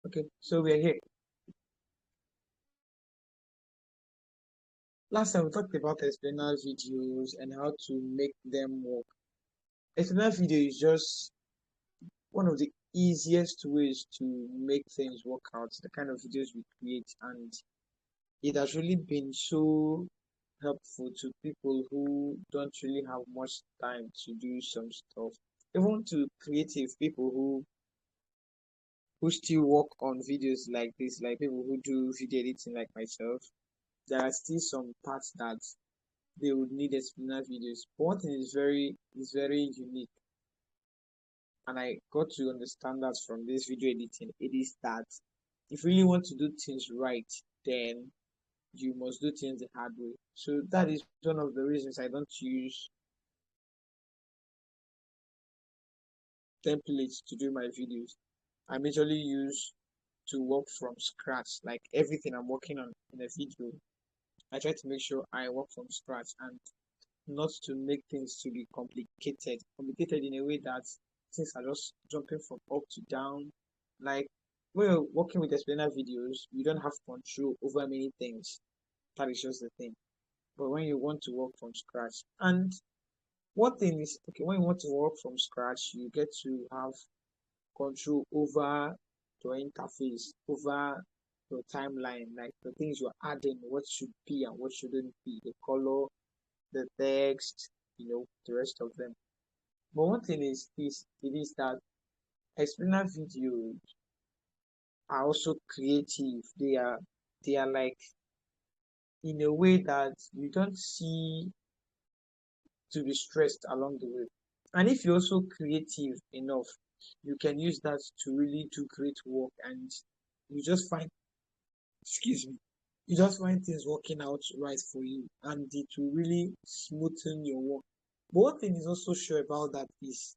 Okay, so we're here. Last time we talked about explainer videos and how to make them work. Explainer video is just one of the easiest ways to make things work out, the kind of videos we create, and it has really been so helpful to people who don't really have much time to do some stuff, even to creative people who still work on videos like this, like people who do video editing like myself. There are still some parts that they would need explainer videos. But one thing is very unique, and I got to understand that from this video editing. It is that if you really want to do things right, then you must do things the hard way. So that is one of the reasons I don't use templates to do my videos. I majorly use to work from scratch. Like everything I'm working on in a video, I try to make sure I work from scratch and not to make things to be complicated in a way that things are just jumping from up to down. Like when you're working with explainer videos, you don't have control over many things. That is just the thing. But when you want to work from scratch, and one thing is okay, when you want to work from scratch, you get to have control over your interface, over your timeline, like the things you're adding, what should be and what shouldn't be, the color, the text, the rest of them. But one thing is this, it is that explainer videos are also creative. They are like in a way that you don't see to be stressed along the way. And if you're also creative enough, you can use that to really do great work, and you just find, excuse me, you just find things working out right for you, and it will really smoothen your work. But one thing is also sure about that is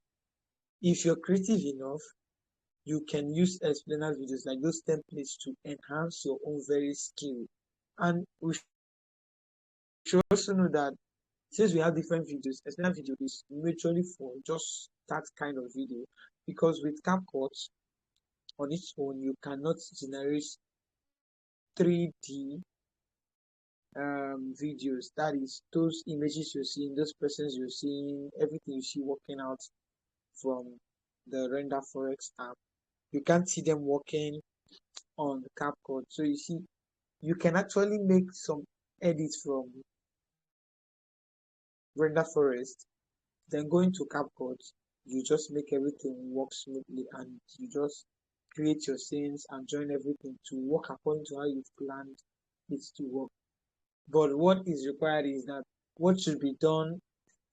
if you're creative enough, you can use explainer videos like those templates to enhance your own very skill. And we should also know that since we have different videos, explainer video is majorly for just that kind of video, because with CapCut on its own you cannot generate 3D videos. That is those images you're seeing, those persons you're seeing, everything you see working out from the Render Forex app. You can't see them working on the CapCut. So you see, you can actually make some edits from Render Forest, then go into CapCut. You just make everything work smoothly, and you just create your scenes and join everything to work according to how you've planned it to work. But what is required is that what should be done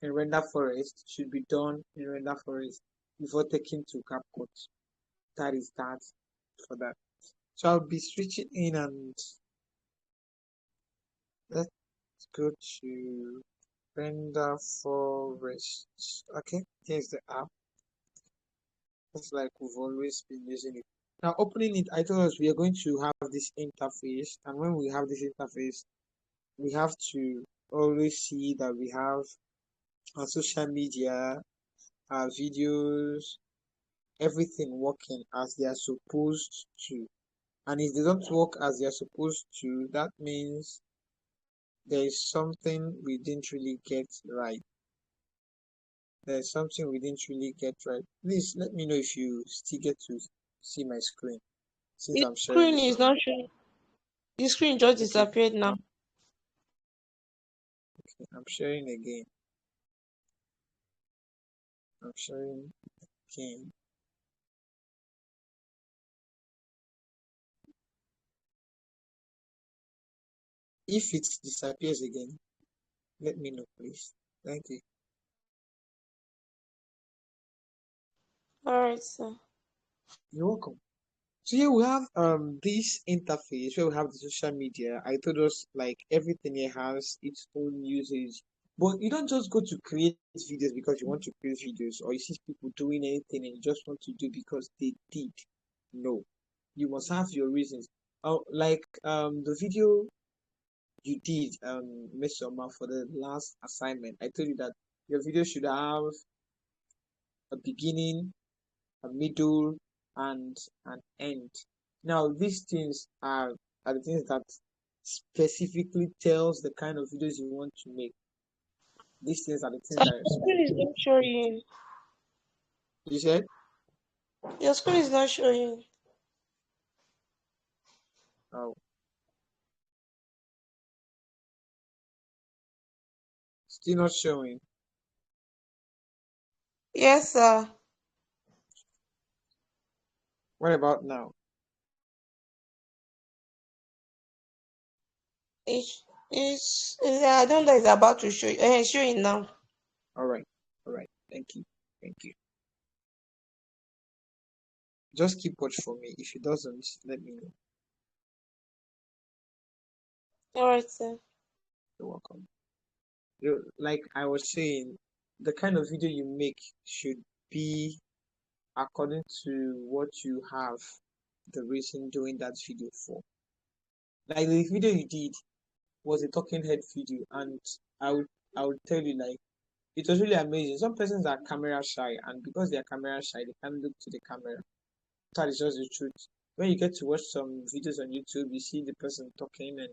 in Render Forest should be done in Render Forest before taking to CapCut. That is that for that. So I'll be switching in, and let's go to Render Forest. Okay, here's the app. Just like we've always been using it. Now opening it, I told us we are going to have this interface, and when we have this interface, we have to always see that we have our social media, our videos, everything working as they are supposed to. And if they don't work as they are supposed to, that means there is something we didn't really get right. There's something we didn't really get right. Please let me know if you still get to see my screen since The I'm sharing screen it. is not showing. The screen just Okay, disappeared now. I'm sharing again. I'm sharing again. If it disappears again, let me know, please. Thank you. All right, sir. You're welcome. So here we have this interface where we have the social media. I told us like everything here has its own usage. But you don't just go to create videos because you want to create videos, or you see people doing anything and you just want to do because they did. No. You must have your reasons. Like the video you did, Miss Soma, for the last assignment. I told you that your video should have a beginning, a middle, and an end. Now these things are the things that specifically tells the kind of videos you want to make. These things are the So things that are your screen is not showing. you said. Your screen is not showing. Oh, still not showing. Yes, sir. What about now? I don't know. It's about to show. It's showing now. All right, all right. Thank you, thank you. Just keep watch for me. If it doesn't, let me know. All right, sir. You're welcome. Like I was saying, the kind of video you make should be according to what you have the reason doing that video for. Like the video you did was a talking head video, and I would I would tell you like it was really amazing. Some persons are camera shy, and because they are camera shy, they can't look to the camera. That is just the truth. When you get to watch some videos on YouTube, you see the person talking and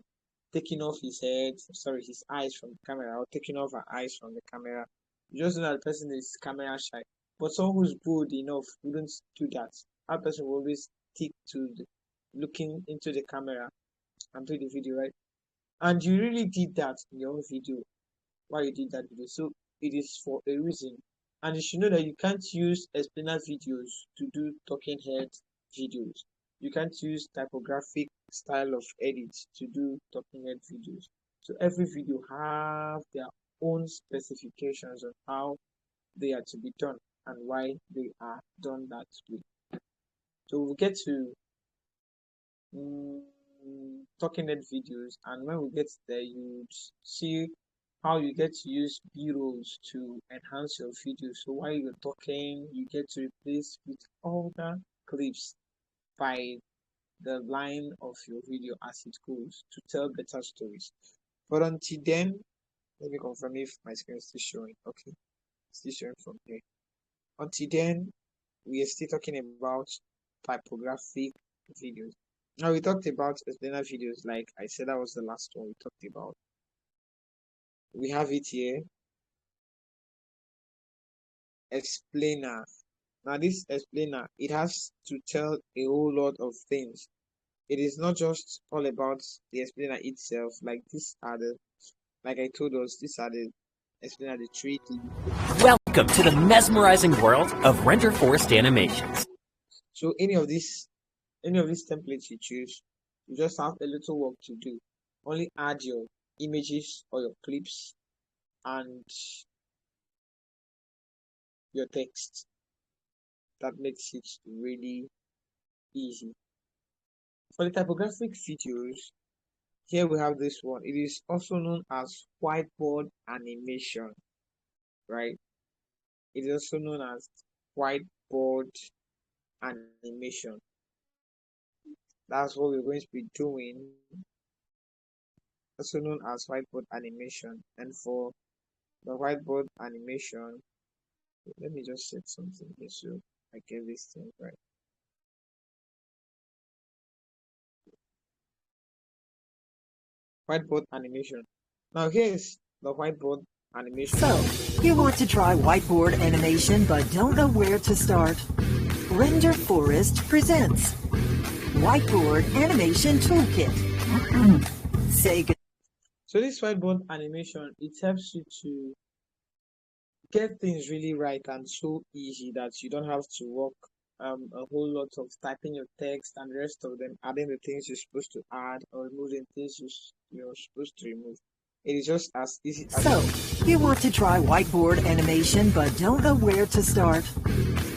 taking off his head, sorry, his eyes from the camera, or taking off her eyes from the camera. You just know that the person is camera shy. But someone who's bold enough wouldn't do that. That person will always stick to looking into the camera and do the video, right? And you really did that in your own video why you did that video. So it is for a reason. And you should know that you can't use explainer videos to do talking head videos. You can't use typographic style of edit to do talking head videos. So every video have their own specifications on how they are to be done and why they are done that way. So we'll get to talking head videos, and when we get there you see how you get to use b-rolls to enhance your video. So while you're talking you get to replace with other clips by the line of your video as it goes to tell better stories. But until then, let me confirm if my screen is still showing. Okay, still showing from here. Until then, we are still talking about typographic videos. Now we talked about explainer videos, like I said, that was the last one we talked about. We have it here, explainer. Now this explainer, it has to tell a whole lot of things. It is not just all about the explainer itself. Like these are the, like I told us, these are the explainer, the 3D. Welcome to the mesmerizing world of render forest animations. So any of these templates you choose, you just have a little work to do. Only add your images or your clips and your text. That makes it really easy. For the typographic videos, here we have this one. It is also known as whiteboard animation, right? It is also known as whiteboard animation. That's what we're going to be doing, also known as whiteboard animation. And for the whiteboard animation, let me just set something here so I get this thing right. Whiteboard animation. Now here's the whiteboard animation. So, you want to try whiteboard animation but don't know where to start? Render Forest presents Whiteboard Animation Toolkit. Say good. So this whiteboard animation, it helps you to get things really right and so easy that you don't have to work a whole lot of typing your text and the rest of them, adding the things you're supposed to add or removing things you're supposed to remove. It is just as easy as So, you want to try whiteboard animation but don't know where to start?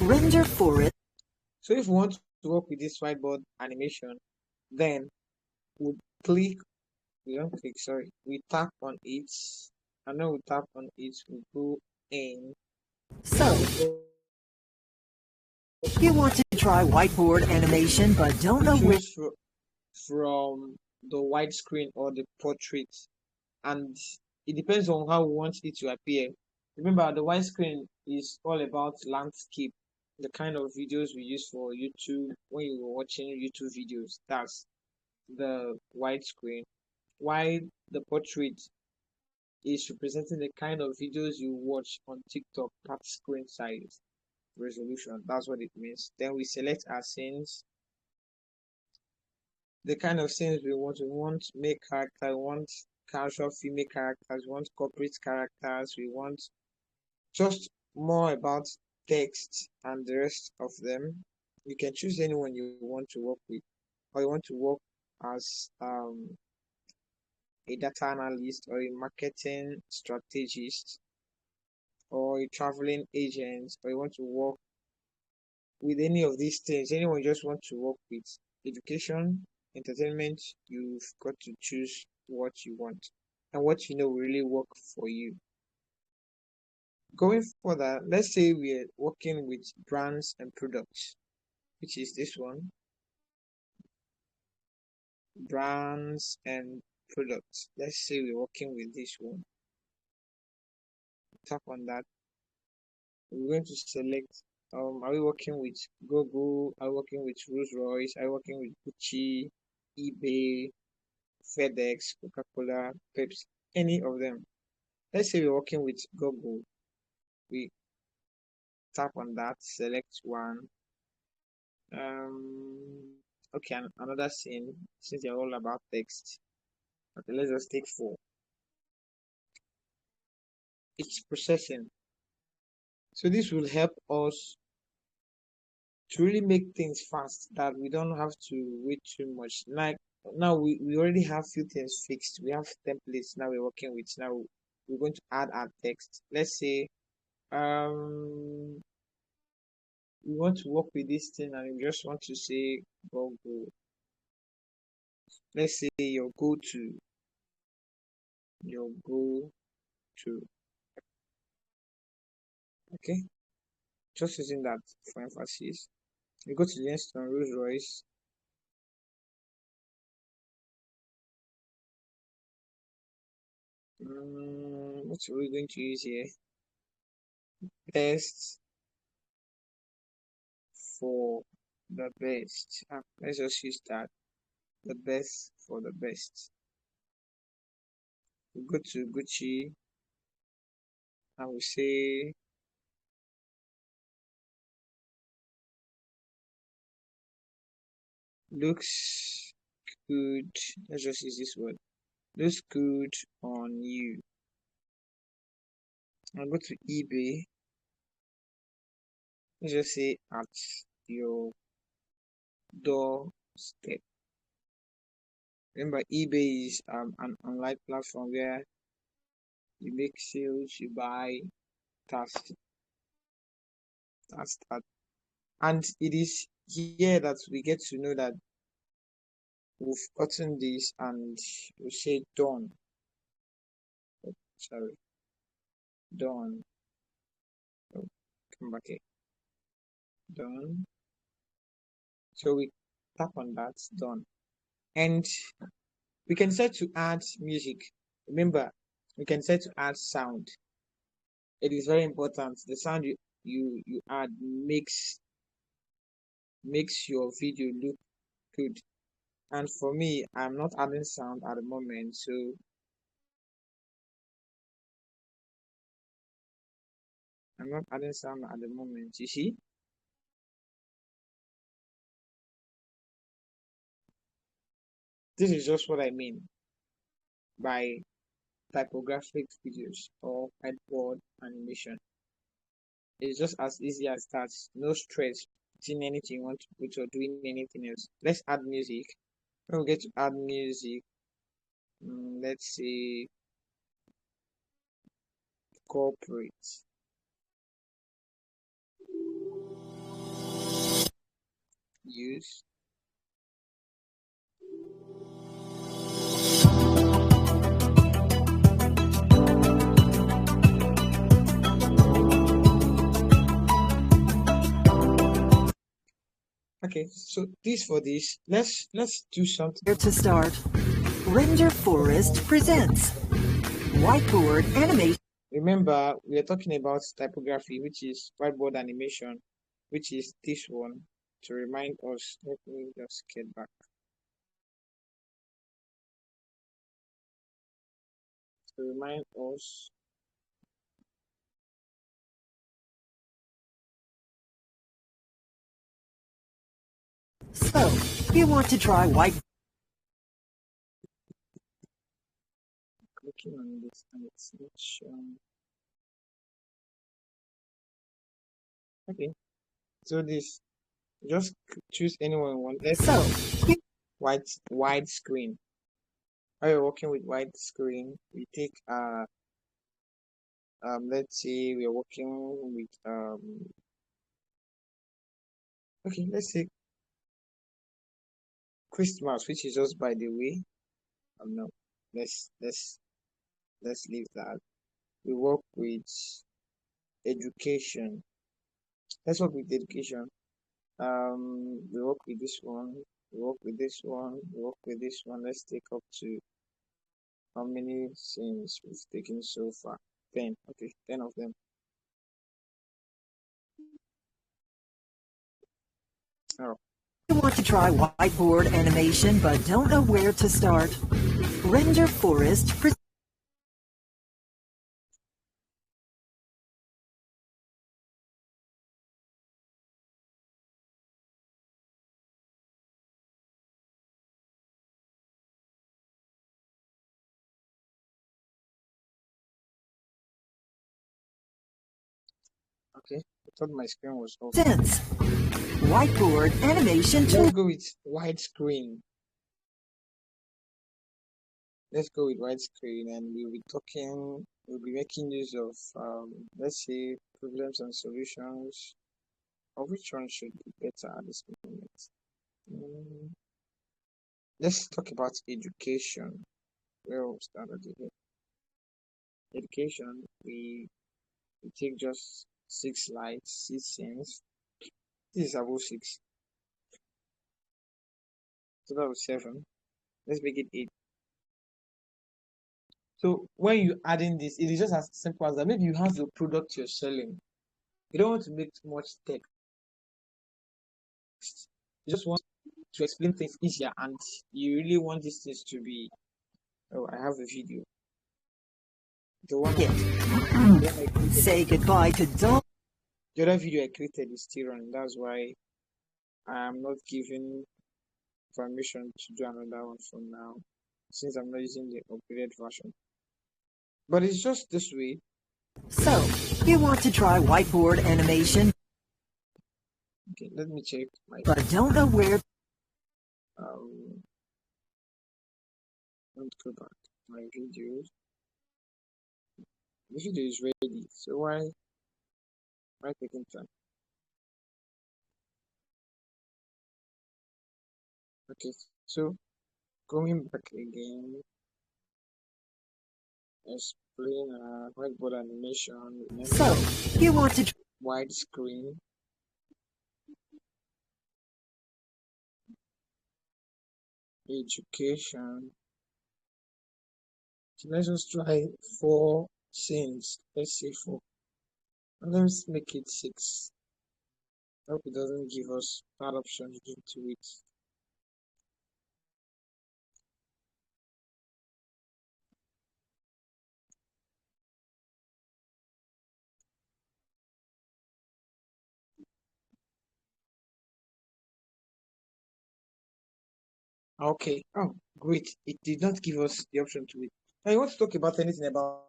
Render Forest. so if we want to work with this whiteboard animation, then we click we don't click, sorry, we tap on it, and then we tap on it, we go in. So, you want to try whiteboard animation but don't know where. Choose from the widescreen or the portrait, and it depends on how we want it to appear. Remember, the widescreen is all about landscape. the kind of videos we use for YouTube when you were watching YouTube videos. That's the widescreen. While the portrait is representing the kind of videos you watch on TikTok, that screen size resolution. That's what it means. Then we select our scenes, the kind of scenes we want. We want male character, we want casual female characters, we want corporate characters, we want just more about text and the rest of them. You can choose anyone you want to work with, or you want to work as a data analyst or a marketing strategist or a traveling agent, or you want to work with any of these things, anyone you just want to work with, education, entertainment, you've got to choose what you want and what you know will really work for you. Going further, let's say we're working with brands and products, which is this one, brands and products. Let's say we're working with this one. Tap on that. We're going to select, are we working with Google? Are we working with Rolls Royce? Are we working with Gucci, eBay, FedEx, Coca-Cola, Pepsi, any of them? Let's say we're working with Google. We tap on that, select one. Okay, another scene, since they're all about text. Okay, let's just take 4. It's processing. So this will help us to really make things fast, that we don't have to wait too much. Like now we already have few things fixed. We have templates now we're working with. Now we're going to add our text. Let's say we want to work with this thing and we just want to say Google. Let's say your go-to. Okay, just using that for emphasis. You go to the next one, Rolls Royce. What are we going to use here? Best for the best. Let's just use that. The best for the best. We go to Gucci and we say looks good. Let's just use this word. Looks good on you. I'll go to eBay. Let's just say at your doorstep. Remember, eBay is an online platform where you make sales, you buy, that's that. And it is here that we get to know that we've gotten this and we say done. Oh, sorry, done. Oh, come back here. Done. So we tap on that, done. And we can set to add music. Remember, we can set to add sound. It is very important. The sound you add makes your video look good. And for me, I'm not adding sound at the moment, so I'm not adding sound at the moment. You see? This is just what I mean by typographic videos or whiteboard animation. It's just as easy as that. No stress putting anything you want to put or doing anything else. Let's add music. When we get to add music, let's say corporate. Use. Okay, so this for this, let's do something. Where to start? Render Forest presents Whiteboard Animation. Remember, we are talking about typography, which is whiteboard animation. which is this one, to remind us. Let me just get back. To remind us. So, you want to try white. Clicking on this and it's not showing. Okay, so this, just choose anyone you want. Let's So, you wide screen. While you're working with wide screen, we take let's say we're working with okay, let's say Christmas, which is just by the way. No, let's leave that. We work with education. Let's work with education. We work with this one. We work with this one. We work with this one. Let's take up to how many scenes we've taken so far? 10. Okay, 10 of them. Oh, want to try whiteboard animation but don't know where to start? Render Forest presents. okay. I thought my screen was off. Whiteboard animation tool. Let's go with widescreen. Let's go with widescreen, and we'll be making use of, let's say, problems and solutions. Or which one should be better at this moment? Let's talk about education. Where we'll start at here. Education, we take just 6 slides, 6 scenes. This is above 6. So that was 7. Let's make it 8. So when you adding this, it is just as simple as that. Maybe you have your product you're selling. You don't want to make too much text. You just want to explain things easier, and you really want these things to be. Oh, I have a video. The one Say goodbye to dull. the other video I created is still running. That's why I am not giving permission to do another one for now, since I'm not using the upgraded version. But it's just this way. So, you want to try whiteboard animation Okay, let me check my but don't know where. let's go back to my videos. The video is ready, so why taking time? Okay, so going back again, explain whiteboard animation. Remember, So, you want to widescreen. Education. So let's just try 4 scenes. Let's say 4. And let's make it 6. Hope it doesn't give us that option into it. Okay. Oh, great. It did not give us the option to it. Now, you want to talk about anything about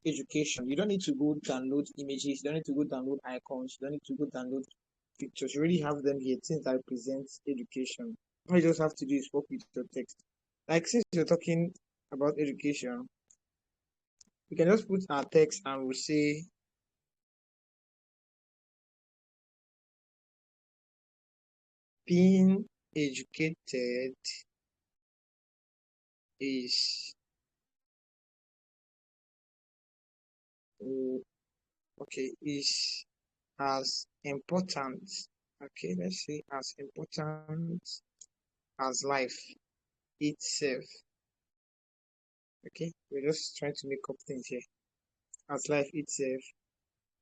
education. You don't need to go download images. You don't need to go download icons. You don't need to go download pictures. You already have them here since I present education. All you just have to do is work with your text. Like since you're talking about education, we can just put our text and we'll say being educated is is as important, okay, let's say as important as life itself. Okay, we're just trying to make up things here. As life itself.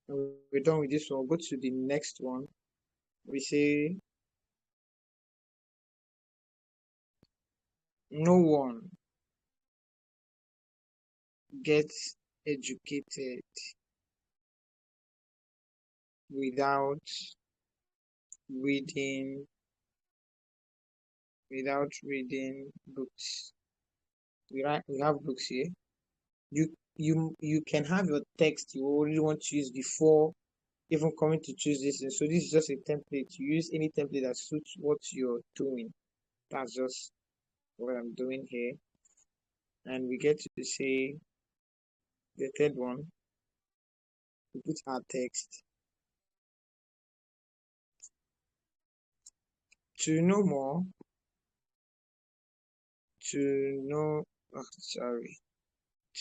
And we're done with this one. We'll go to the next one. we say no one gets educated without reading books. We have books here. You can have your text you already want to use before even coming to choose this. So this is just a template. You use any template that suits what you're doing. That's just what I'm doing here. And we get to say the third one. We put our text. To know more, to know, sorry,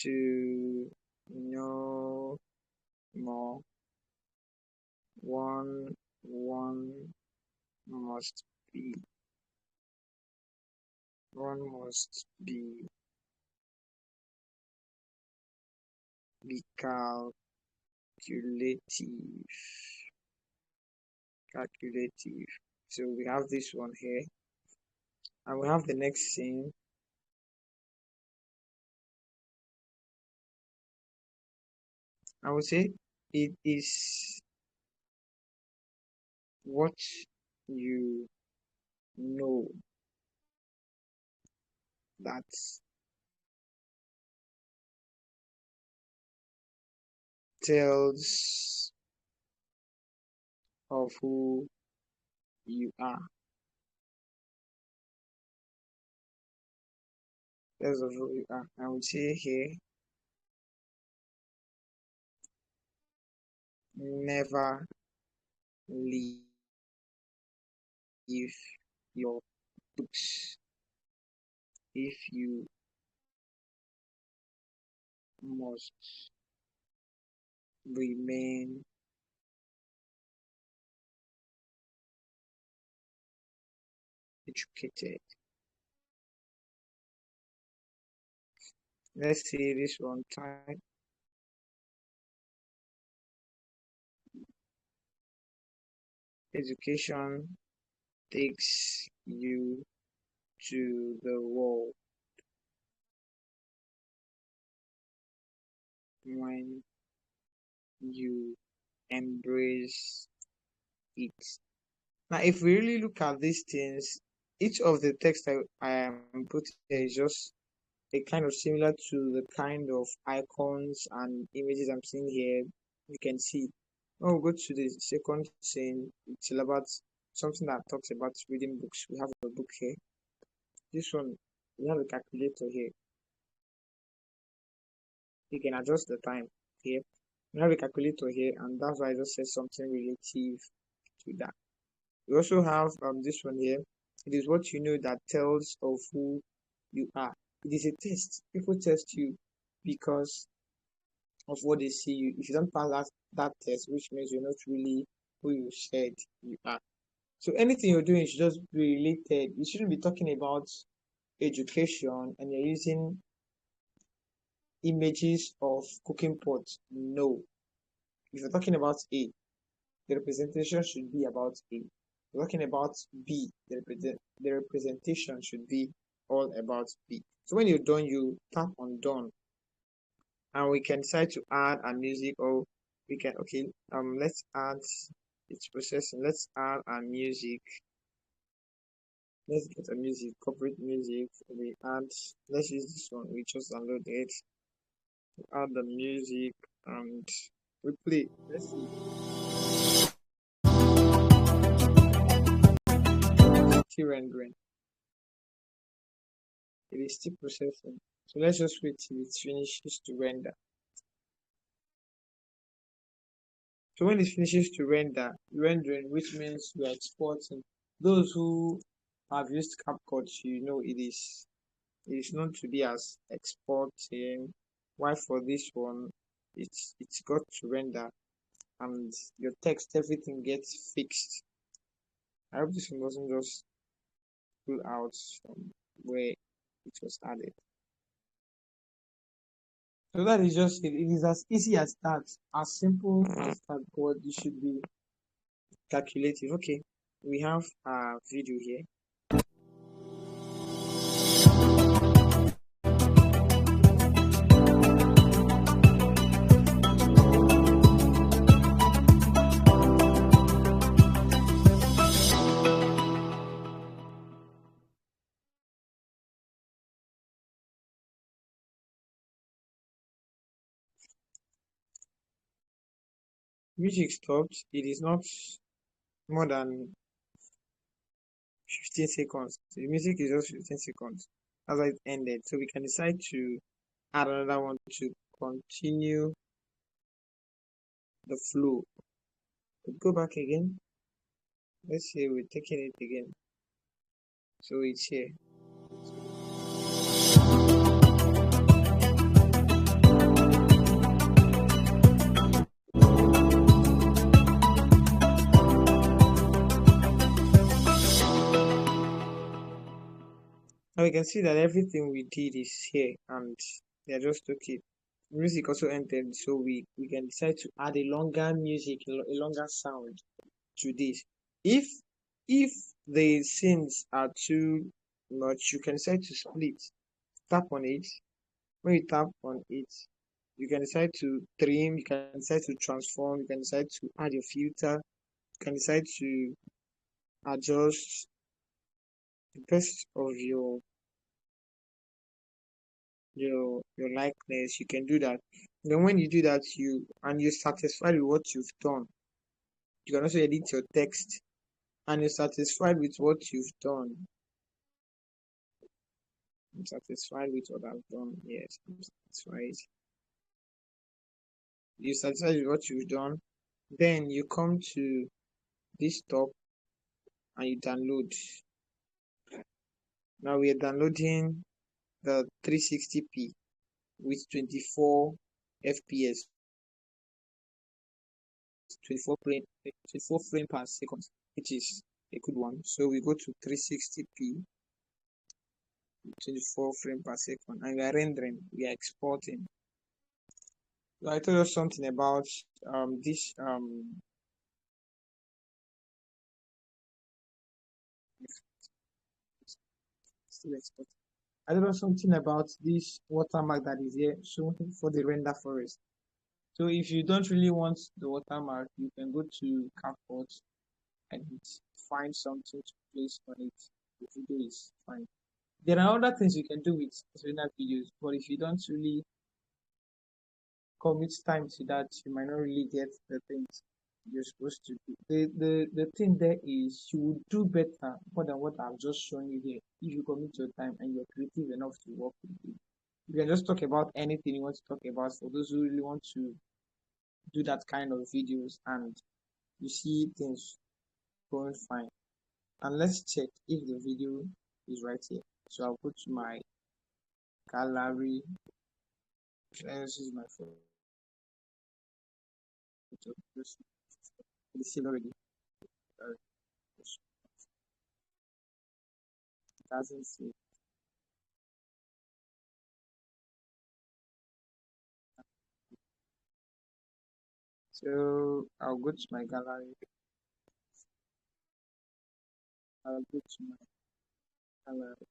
to know more, one must be, one must be calculative, calculative. So we have this one here, and we have the next thing. I would say it is what you know that tells of who you are. Tells of who you are. I would say here, never leave your books if you must remain educated. Let's see this one time. Education takes you to the world when you embrace it. Now, if we really look at these things, each of the text I am putting here is just a kind of similar to the kind of icons and images I'm seeing here. You can see. When we go to the second scene, it's all about something that talks about reading books. We have a book here. This one, we have a calculator here. You can adjust the time here. We have a calculator here, and that's why I just said something relative to that. We also have this one here. It is what you know that tells of who you are. It is a test. People test you because of what they see you. If you don't pass that test, which means you're not really who you said you are. So anything you're doing should just be related. You shouldn't be talking about education and you're using images of cooking pots. No. If you're talking about A, the representation should be about A. If you're talking about B, the representation should be all about B. So when you're done, you tap on done. And we can decide to add a music, or we can, okay, let's add, it's processing, let's add a music. Let's get a music, corporate music. We add, let's use this one, we just download it, add the music, and we play. Let's see. Still rendering. It is still processing. So let's just wait till it finishes to render. So when it finishes to rendering, which means we are exporting. Those who have used CapCut, you know it is known to be as exporting. Why for this one, it's got to render, and your text, everything gets fixed. I hope this one doesn't just pull out from where it was added. So that is just it. It is as easy as that, as simple as that, but you should be calculative. Okay, we have a video here. Music stopped. It is not more than 15 seconds. The music is just 15 seconds. As it ended. So we can decide to add another one to continue the flow. We'll go back again. Let's say we're taking it again. So it's here. Now we can see that everything we did is here, and they are just okay. Music also entered, so we can decide to add a longer music, a longer sound to this. If the scenes are too much, you can decide to split. Tap on it. When you tap on it, you can decide to trim, you can decide to transform, you can decide to add your filter, you can decide to adjust the best of your likeness. You can do that. Then when you do that, you're satisfied with what you've done, you can also edit your text, and you're satisfied with what you've done. I'm satisfied with what I've done. Yes, I'm satisfied. You're satisfied with what you've done. Then you come to this top and you download. Now we are downloading the 360p with 24 fps, 24 frame per second, which is a good one. So we go to 360p, 24 frame per second, and we are rendering, we are exporting. So I told you something about this still exporting. I don't know something about this watermark that is here shown for the render forest. So if you don't really want the watermark, you can go to CapCut and find something to place on it. The video is fine. There are other things you can do with render videos, but if you don't really commit time to that, you might not really get the things you're supposed to do. The thing there is you will do better more than what I've just shown you here if you commit your time and you're creative enough to work with it. You can just talk about anything you want to talk about for those who really want to do that kind of videos and you see things going fine. And let's check if the video is right here. So I'll go to my gallery. This is my phone. It's still already. Doesn't see. So I'll go to my gallery. I'll go to my gallery.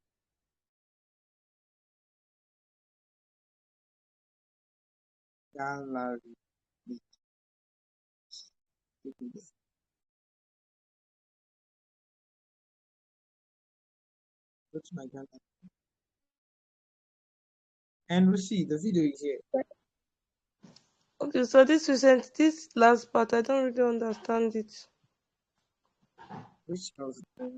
Gallery. Go to my gallery. And we'll see the video is here. Okay, so this last part, I don't really understand it. Which of the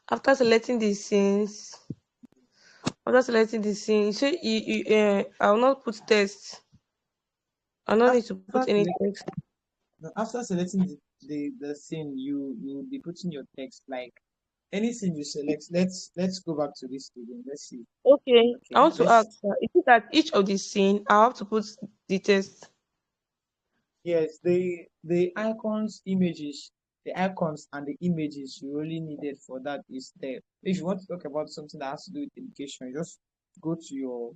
After selecting the scenes, you say I will not put text. I don't need to put any text. after selecting the scene, you will be putting your text like anything you select. Let's go back to this again. Let's see. Okay, I want to Let's ask, is it that each of the scene I have to put the text? yes, the icons, images, the icons and the images you only needed for that is there. If you want to talk about something that has to do with education, you just go to your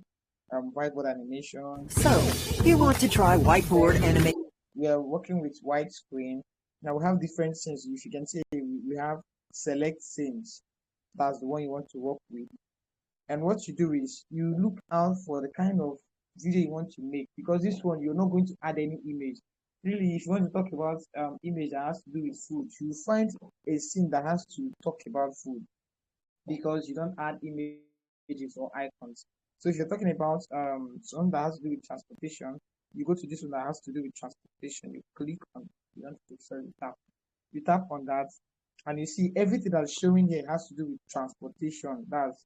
whiteboard animation. So, you want to try whiteboard animation? We are working with white screen. Now we have different scenes. If you can see, we have select scenes. That's the one you want to work with. And what you do is you look out for the kind of video you want to make, because this one you're not going to add any image. Really, if you want to talk about image that has to do with food, you find a scene that has to talk about food, because you don't add images or icons. So if you're talking about something that has to do with transportation, you go to this one that has to do with transportation. You click on, you don't click, sorry, you tap on that, and you see everything that's showing here has to do with transportation. That's,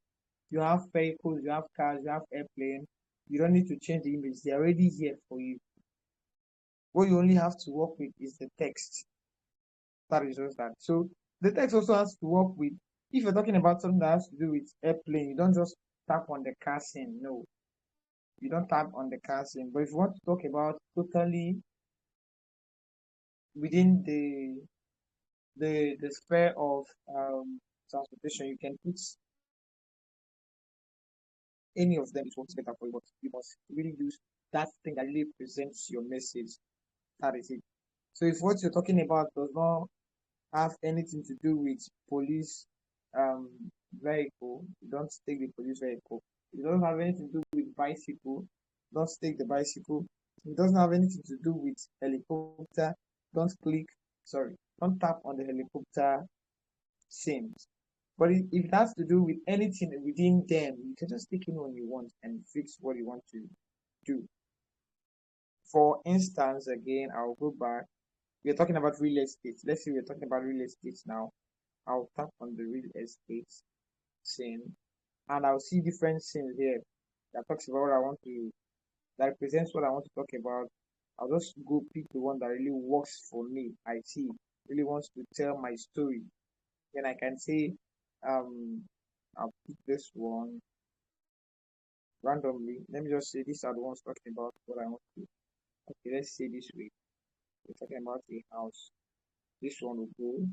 you have vehicles, you have cars, you have airplane. You don't need to change the image; they're already here for you. What you only have to work with is the text. That is just that. So the text also has to work with. If you're talking about something that has to do with airplane, you don't just tap on the car scene. No, you don't tap on the car scene. But if you want to talk about totally within the sphere of transportation, you can put any of them. It works better for you, but you must really use that thing that really presents your message. That is it. So if what you're talking about does not have anything to do with police um vehicle, you don't take the police vehicle. It doesn't have anything to do with bicycle, don't take the bicycle. It doesn't have anything to do with helicopter, don't click, sorry, don't tap on the helicopter scenes. But if it has to do with anything within them, you can just take in what you want and fix what you want to do. For instance, again, I'll go back. We're talking about real estate. Let's say we're talking about real estate now. I'll tap on the real estate scene, and I'll see different scenes here that talks about what I want to, that represents what I want to talk about. I'll just go pick the one that really works for me. I see really wants to tell my story. Then I can say, um, I'll pick this one randomly. Let me just say these are the ones talking about what I want to do. Okay, let's say this way. We're talking about a house. This one will go.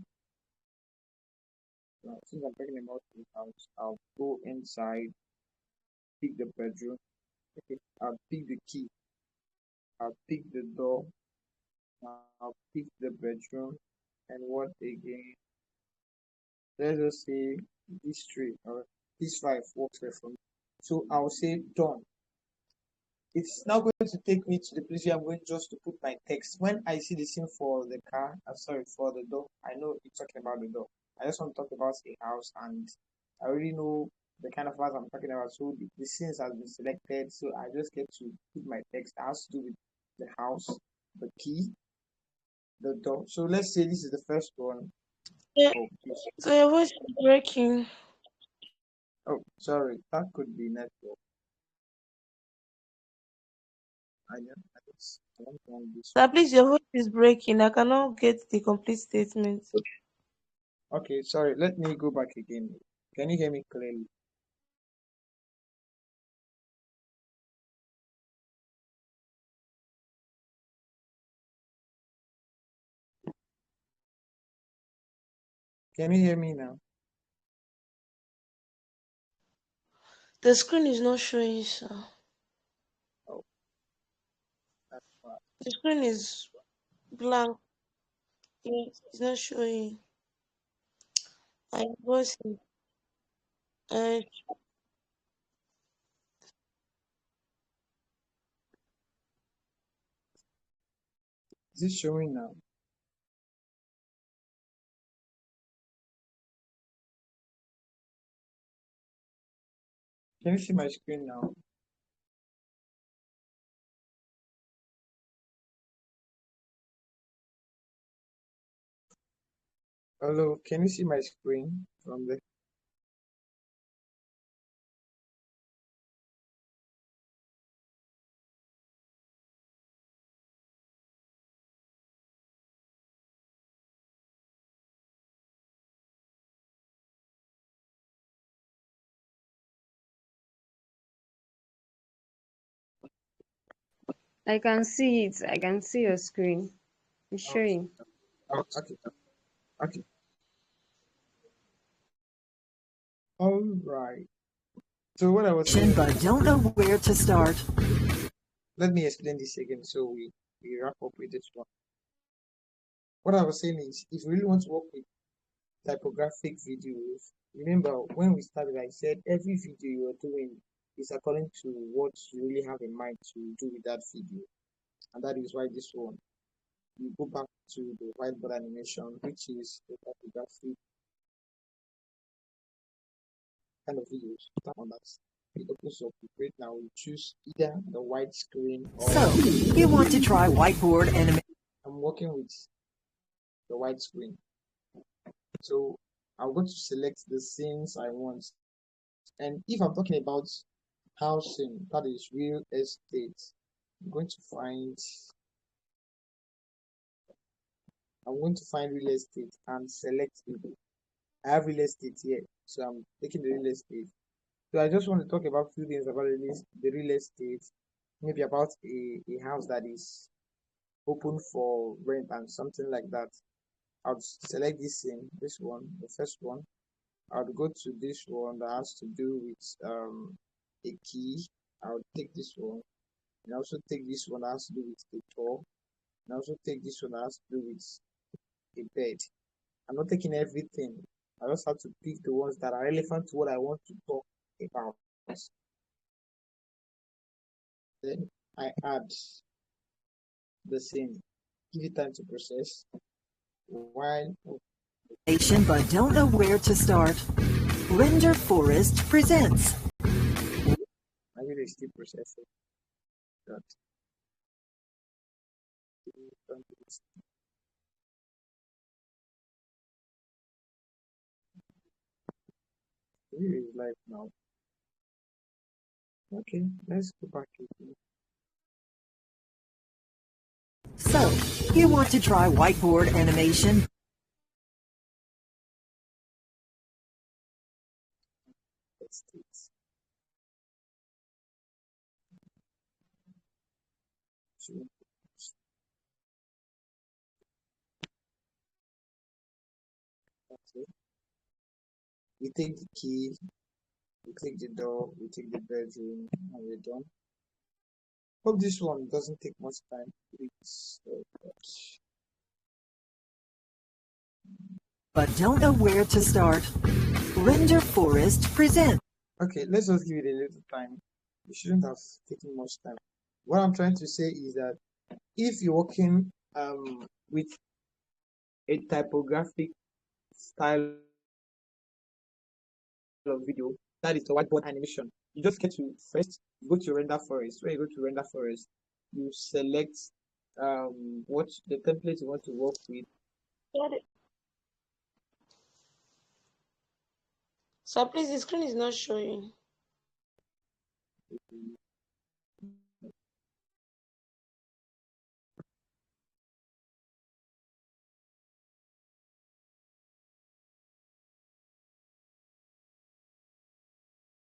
Now, since I'm talking about the house, I'll go inside, pick the bedroom. Okay, I'll pick the key. I'll pick the door. I'll pick the bedroom. And what again? Let's just say this three or this five works well for me. So I'll say done. It's now going to take me to the place where I'm going just to put my text. When I see the scene for the car, I'm sorry, for the door, I know it's talking about the door. I just want to talk about a house, and I already know the kind of house I'm talking about. So the scenes has been selected. So I just get to put my text that has to do with the house, the key, the door. So let's say this is the first one. Yeah, Oh, please. so your voice is breaking. Oh, sorry, that could be network. I don't want this Sir, one. please, your voice is breaking. I cannot get the complete statement. Okay, sorry. Let me go back again. Can you hear me clearly? Can you hear me now? The screen is not showing, sir. Oh, that's fine. The screen is blank. It's not showing. My voice is, uh, Is it showing now? Can you see my screen now? Hello, can you see my screen from the I can see it. I can see your screen. It's okay. showing. Oh, okay. Okay. All right. So what I was saying, But don't know where to start. let me explain this again so we wrap up with this one. what I was saying is, if you really want to work with typographic videos, remember when we started, I said every video you are doing is according to what you really have in mind to do with that video. And that is why this one, you go back to the whiteboard animation, which is the typographic kind of videos. Tap on that. It opens up. Right now, we choose either the white screen or. So, you want to try whiteboard animation? I'm working with the white screen. So I'm going to select the scenes I want. And if I'm talking about housing, that is real estate, I'm going to find real estate and select it. I have real estate here, so I'm taking the real estate. So I just want to talk about a few things about the real estate, maybe about a house that is open for rent and something like that. I'll select this one, the first one. I'll go to this one that has to do with a key. I'll take this one, and also take this one that has to do with a door, and also take this one that has to do with a bed. I'm not taking everything. I just have to pick the ones that are relevant to what I want to talk about. Then I add the same. Give it time to process. While But don't know where to start? Render Forest presents I will still process it. That here is live now. Okay, let's go back again. So, you want to try whiteboard animation? Let's take two. That's it. We take the key, we take the door, we take the bedroom, and we're done. Hope this one doesn't take much time. It's But don't know where to start? Render Forest presents. okay, let's just give it a little time. It shouldn't have taken much time. What I'm trying to say is that if you're working with a typographic style of video, that is the whiteboard animation. You just get to first go to render forest. When you go to render forest, you select what the template you want to work with. So please, the screen is not showing.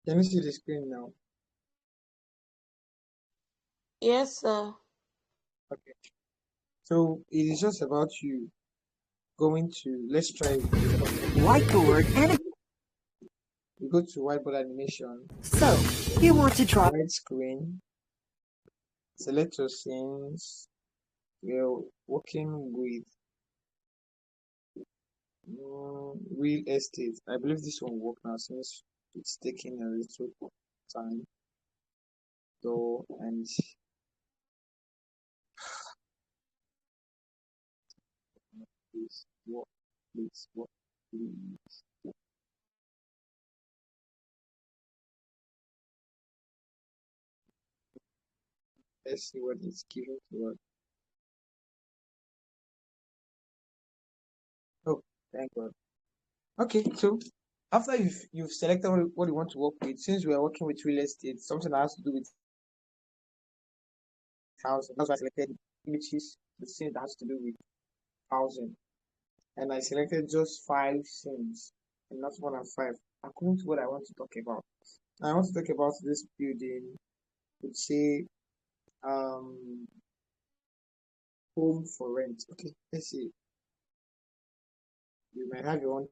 Can you see the screen now? Yes, sir. Okay. So it is just about you going to, let's try Whiteboard and we go to whiteboard animation, so you want to try white screen, select your scenes. We're working with real estate. I believe this won't work now since it's taking a little time. So, and please work, please work, please. Let's see what it's giving to us. Oh, thank God. Okay, so after you've selected what you want to work with, since we are working with real estate, something that has to do with housing. That's why I selected images, the scene that has to do with housing. And I selected just 5 scenes, and not more than 5, according to what I want to talk about. I want to talk about this building, would say um home for rent. Okay, let's see. You might have your own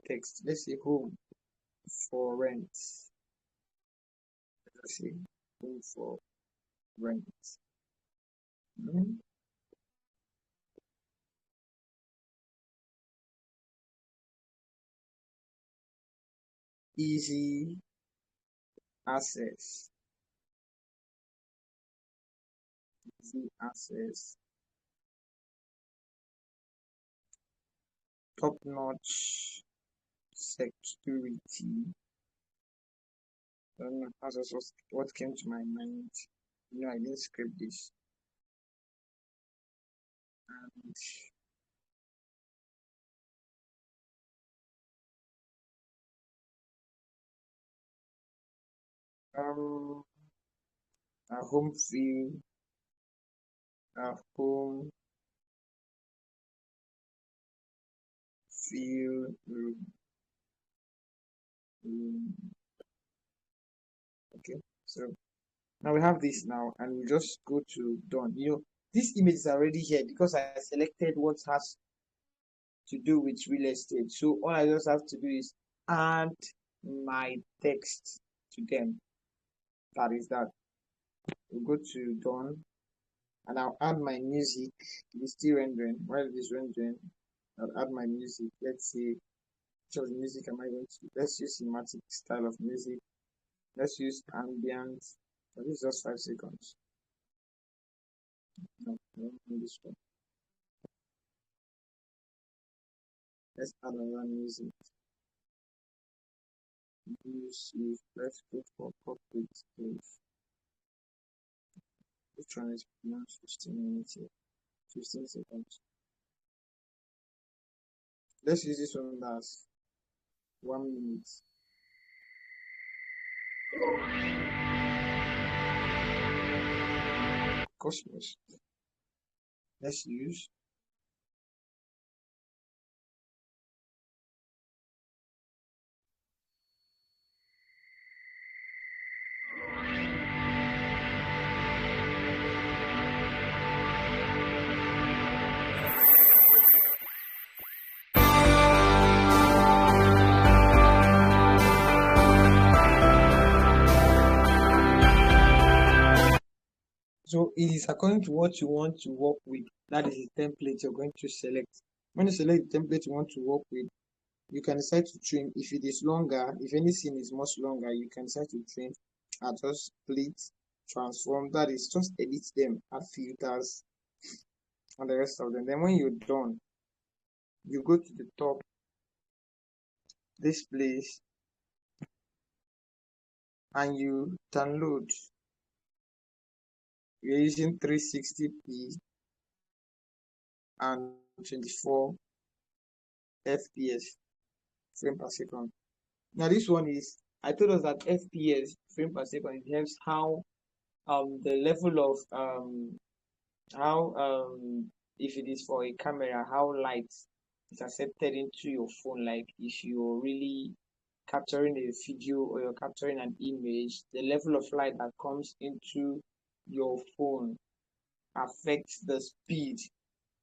text. Let's see home for rent. Let's see home for rent. Hmm. easy access, easy access, top-notch security. I don't know, that's also what came to my mind. You know, I didn't script this. And a home feel, a home feel okay. So now we have this now, and we just go to done. You know, this image is already here because I selected what has to do with real estate. So all I just have to do is add my text to them. That is that. We'll go to done, and I'll add my music. It's still rendering. While it is rendering, I'll add my music. Let's see, which of the music am I going to? Let's use cinematic style of music. Let's use ambient. But this is just 5 seconds. No, I don't want this one. Let's add another music. Let's go for corporate space. Which one is pronounced 15 minutes here? 15 seconds. Let's use this one that's 1 minute. Cosmos. Let's use so it is according to what you want to work with. That is the template you're going to select. When you select the template you want to work with, you can decide to trim. If it is longer, if any scene is much longer, you can decide to trim, adjust, split, transform. That is, just edit them, add filters, and the rest of them. Then when you're done, you go to the top, this place, and you download. We're using 360p and 24 fps frame per second. Now this one is, I told us that fps frame per second, it helps how the level of if it is for a camera, how light is accepted into your phone. Like if you're really capturing a video or you're capturing an image, the level of light that comes into your phone affects the speed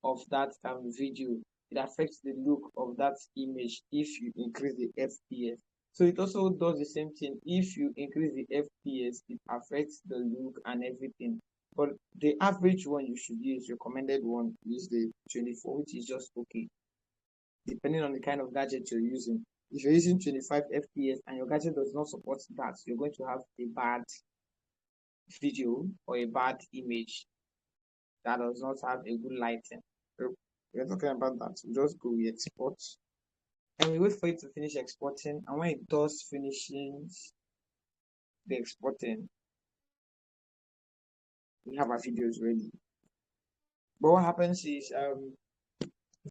of that video. It affects the look of that image if you increase the fps. So it also does the same thing. If you increase the fps, it affects the look and everything. But the average one you should use, recommended one, is the 24, which is just okay, depending on the kind of gadget you're using. If you're using 25 fps and your gadget does not support that, you're going to have a bad video or a bad image that does not have a good lighting. So we're talking about that. We just go, we export, and we wait for it to finish exporting. And when it does finishing the exporting, we have our videos ready. But what happens is,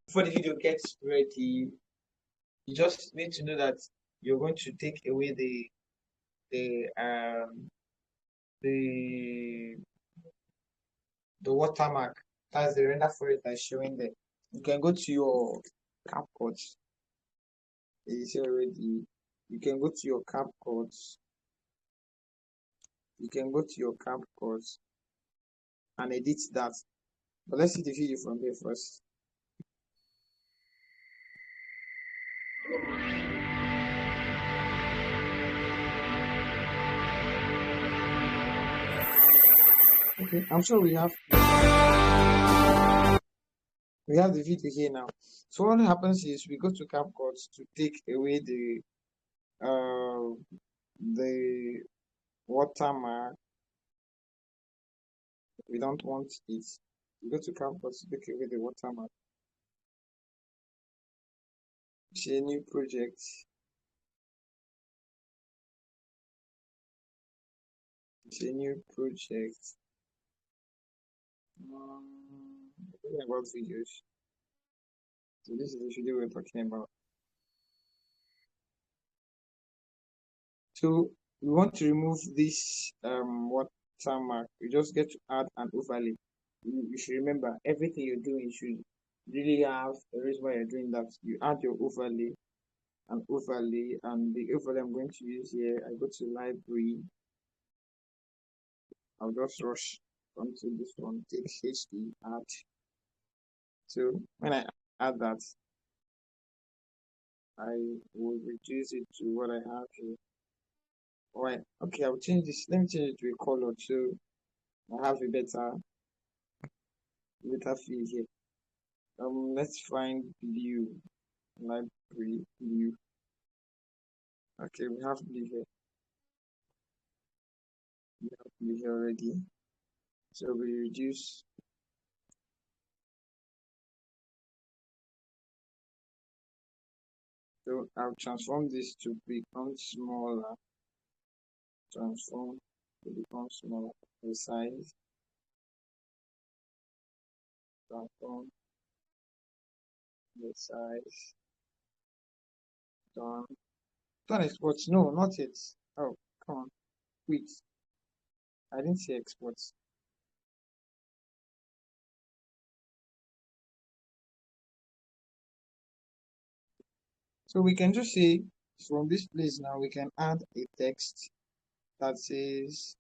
before the video gets ready, you just need to know that you're going to take away the watermark. That's the render forest that's showing there. You can go to your CapCut. It's already. You can go to your CapCut. You can go to your CapCut and edit that. But let's see the video from there first. Okay, I'm sure we have the video here now. So what happens is we go to CapCut to take away the watermark, we don't want it. You go to campus, take away the watermark. See a new project. It's a new project. Talking about videos. So this is the video we're talking about. So we want to remove this watermark. You just get to add an overlay. You should remember everything you're doing, you should really have a reason why you're doing that. You add your overlay, and the overlay I'm going to use here, I go to library. I'll just rush onto this one, take HD, add. So when I add that, I will reduce it to what I have here. Alright, okay, I'll change this. Let me change it to a color so I have a better feel here. Let's find blue. Library blue. Okay, we have blue here. We have blue here already. So we reduce. So I'll transform this to become smaller. Transform to become smaller. The size. Transform the size. Done. Done exports. No, not yet. Oh, come on. Wait. I didn't say exports. So we can just say from this place now we can add a text that says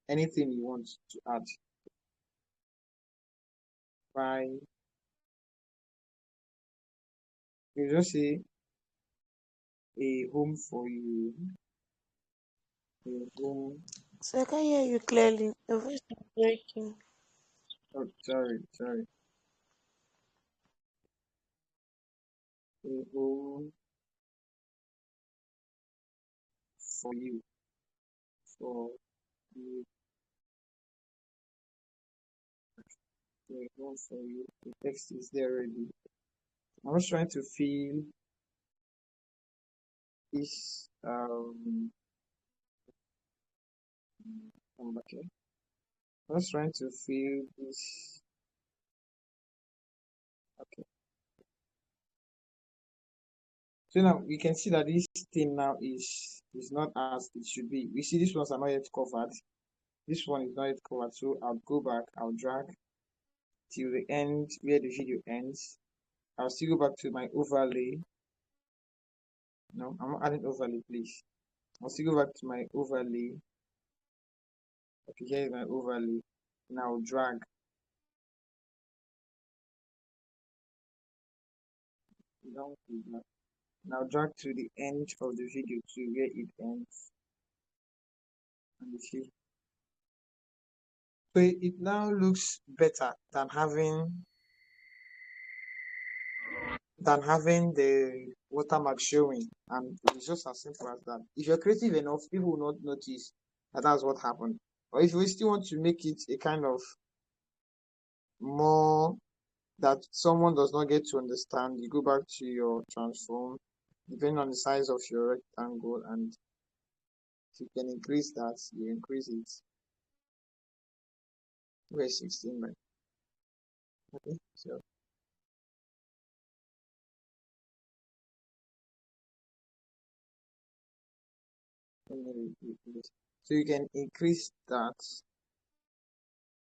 anything you want to add. By you just say a home for you. A home. So I can't hear you clearly. Your voice is breaking. Oh, sorry. A home for you. For you. A home for you. The text is there already. I'm just trying to feel this come back here. I'm just trying to feel this. Okay. So now we can see that this thing now is not as it should be. We see these ones are not yet covered. This one is not yet covered. So I'll go back, I'll drag till the end where the video ends. I'll still go back to my overlay. No, I'm not adding overlay, please. I'll still go back to my overlay. Okay, here is my overlay. Now drag. Down to that. Now drag to the end of the video to where it ends. And you see. So it now looks better than having the watermark showing, and it's just as simple as that. If you're creative enough, people will not notice that that's what happened. Or if you still want to make it a kind of more that someone does not get to understand, you go back to your transform, depending on the size of your rectangle, and if you can increase that, you increase it. We're 16 by okay, so so you can increase that.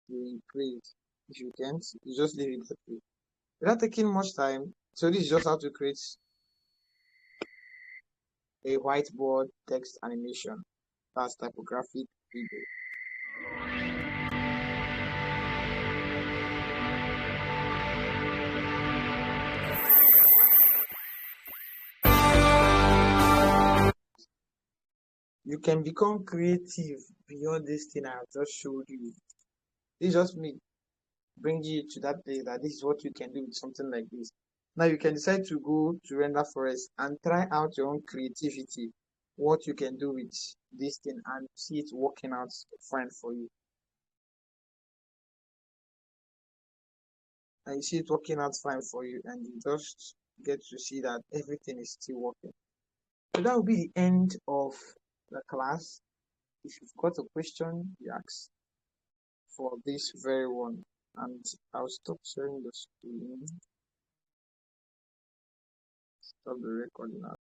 You increase. If you can't, you just leave it that way. Without taking much time. So this is just how to create a whiteboard text animation. That's typographic video. You can become creative beyond this thing I have just showed you. This is just me bringing you to that place that this is what you can do with something like this. Now you can decide to go to Render Forest and try out your own creativity what you can do with this thing and see it working out fine for you. And you see it working out fine for you, and you just get to see that everything is still working. So that will be the end of the class. If you've got a question, you ask for this very one. And I'll stop sharing the screen. Stop the recording now.